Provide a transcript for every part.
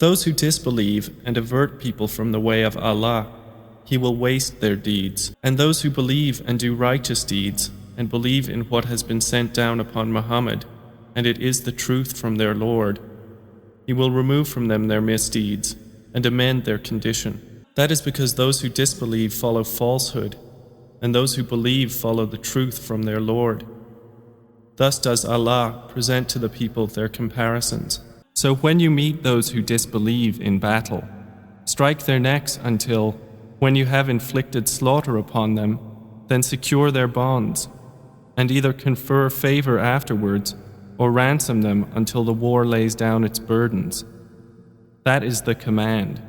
Those who disbelieve and avert people from the way of Allah, He will waste their deeds. And those who believe and do righteous deeds, and believe in what has been sent down upon Muhammad, and it is the truth from their Lord, He will remove from them their misdeeds, and amend their condition. That is because those who disbelieve follow falsehood, and those who believe follow the truth from their Lord. Thus does Allah present to the people their comparisons. So when you meet those who disbelieve in battle, strike their necks until, when you have inflicted slaughter upon them, then secure their bonds, and either confer favor afterwards, or ransom them until the war lays down its burdens. That is the command.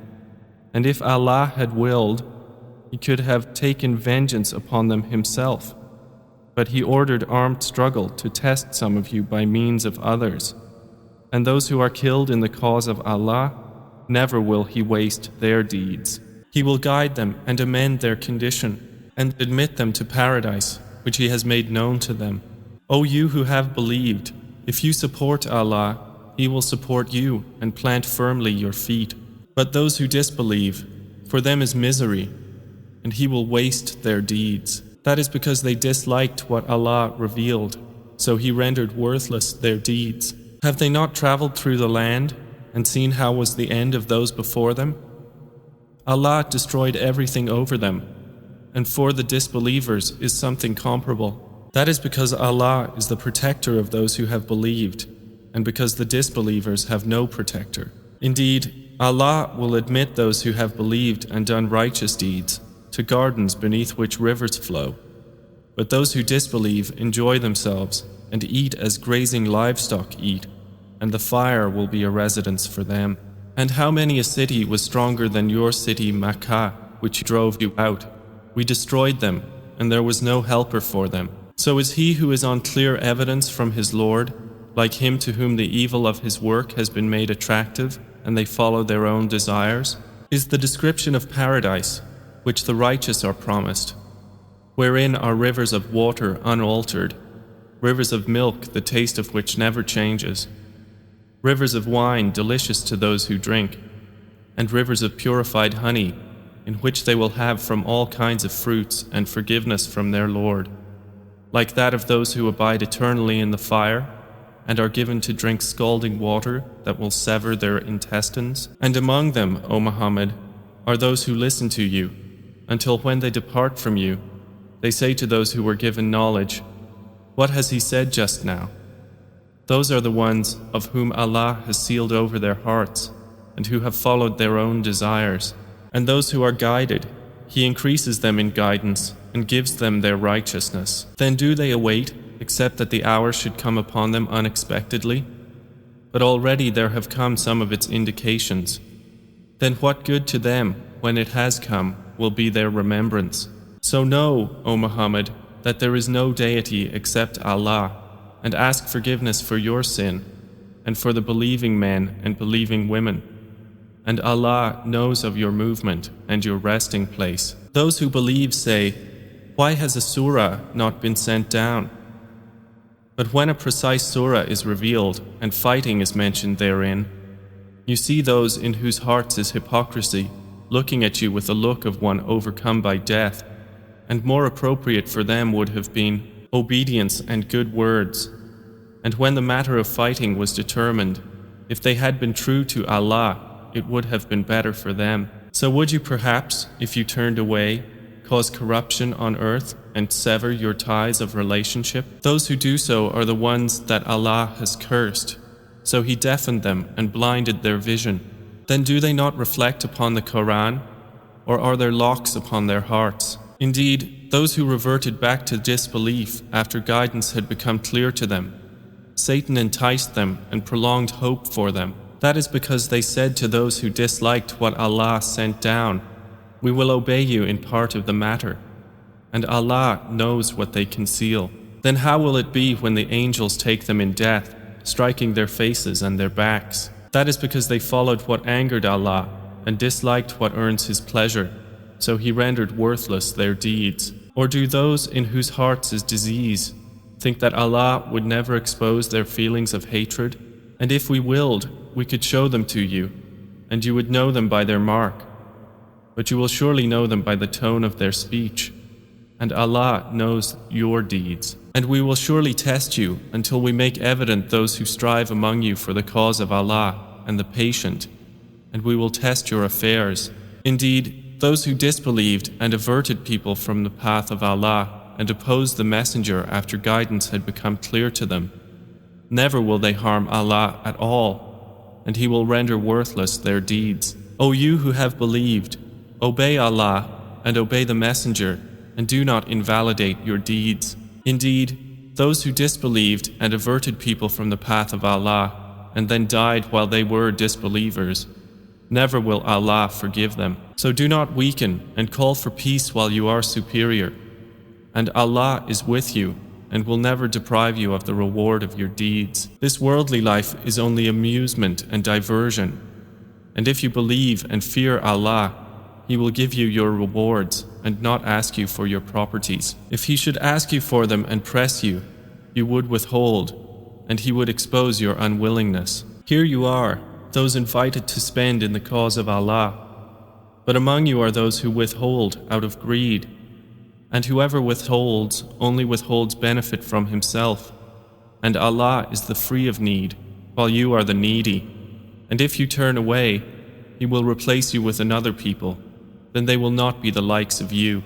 And if Allah had willed, He could have taken vengeance upon them Himself. But He ordered armed struggle to test some of you by means of others. And those who are killed in the cause of Allah, never will He waste their deeds. He will guide them and amend their condition, and admit them to paradise, which He has made known to them. O you who have believed, if you support Allah, He will support you and plant firmly your feet. But those who disbelieve, for them is misery, and He will waste their deeds. That is because they disliked what Allah revealed, so He rendered worthless their deeds. Have they not traveled through the land and seen how was the end of those before them? Allah destroyed everything over them, and for the disbelievers is something comparable. That is because Allah is the protector of those who have believed, and because the disbelievers have no protector. Indeed, Allah will admit those who have believed and done righteous deeds to gardens beneath which rivers flow. But those who disbelieve enjoy themselves and eat as grazing livestock eat, and the fire will be a residence for them. And how many a city was stronger than your city Makkah, which drove you out? We destroyed them, and there was no helper for them. So is he who is on clear evidence from his Lord, like him to whom the evil of his work has been made attractive, and they follow their own desires? Is the description of paradise, which the righteous are promised, wherein are rivers of water unaltered, rivers of milk the taste of which never changes, rivers of wine delicious to those who drink, and rivers of purified honey, in which they will have from all kinds of fruits and forgiveness from their Lord, like that of those who abide eternally in the fire, and are given to drink scalding water that will sever their intestines. And among them, O Muhammad, are those who listen to you, until when they depart from you, they say to those who were given knowledge, "What has he said just now?" Those are the ones of whom Allah has sealed over their hearts, and who have followed their own desires. And those who are guided, He increases them in guidance and gives them their righteousness. Then do they await, except that the hour should come upon them unexpectedly? But already there have come some of its indications. Then what good to them, when it has come, will be their remembrance? So know, O Muhammad, that there is no deity except Allah, and ask forgiveness for your sin, and for the believing men and believing women. And Allah knows of your movement and your resting place. Those who believe say, "Why has a surah not been sent down?" But when a precise surah is revealed and fighting is mentioned therein, you see those in whose hearts is hypocrisy looking at you with the look of one overcome by death, and more appropriate for them would have been obedience and good words. And when the matter of fighting was determined, if they had been true to Allah, it would have been better for them. So would you perhaps, if you turned away, cause corruption on earth and sever your ties of relationship? Those who do so are the ones that Allah has cursed. So He deafened them and blinded their vision. Then do they not reflect upon the Quran, or are there locks upon their hearts? Indeed, those who reverted back to disbelief after guidance had become clear to them, Satan enticed them and prolonged hope for them. That is because they said to those who disliked what Allah sent down, "We will obey you in part of the matter," and Allah knows what they conceal. Then how will it be when the angels take them in death, striking their faces and their backs? That is because they followed what angered Allah and disliked what earns His pleasure, so He rendered worthless their deeds. Or do those in whose hearts is disease think that Allah would never expose their feelings of hatred? And if we willed, we could show them to you, and you would know them by their mark, but you will surely know them by the tone of their speech, and Allah knows your deeds. And we will surely test you until we make evident those who strive among you for the cause of Allah and the patient, and we will test your affairs. Indeed, those who disbelieved and averted people from the path of Allah and opposed the Messenger after guidance had become clear to them, never will they harm Allah at all, and He will render worthless their deeds. O you who have believed, obey Allah and obey the Messenger, and do not invalidate your deeds. Indeed, those who disbelieved and averted people from the path of Allah and then died while they were disbelievers, never will Allah forgive them. So do not weaken and call for peace while you are superior. And Allah is with you and will never deprive you of the reward of your deeds. This worldly life is only amusement and diversion. And if you believe and fear Allah, He will give you your rewards and not ask you for your properties. If He should ask you for them and press you, you would withhold, and He would expose your unwillingness. Here you are, those invited to spend in the cause of Allah. But among you are those who withhold out of greed, and whoever withholds only withholds benefit from himself. And Allah is the free of need, while you are the needy. And if you turn away, He will replace you with another people. Then they will not be the likes of you.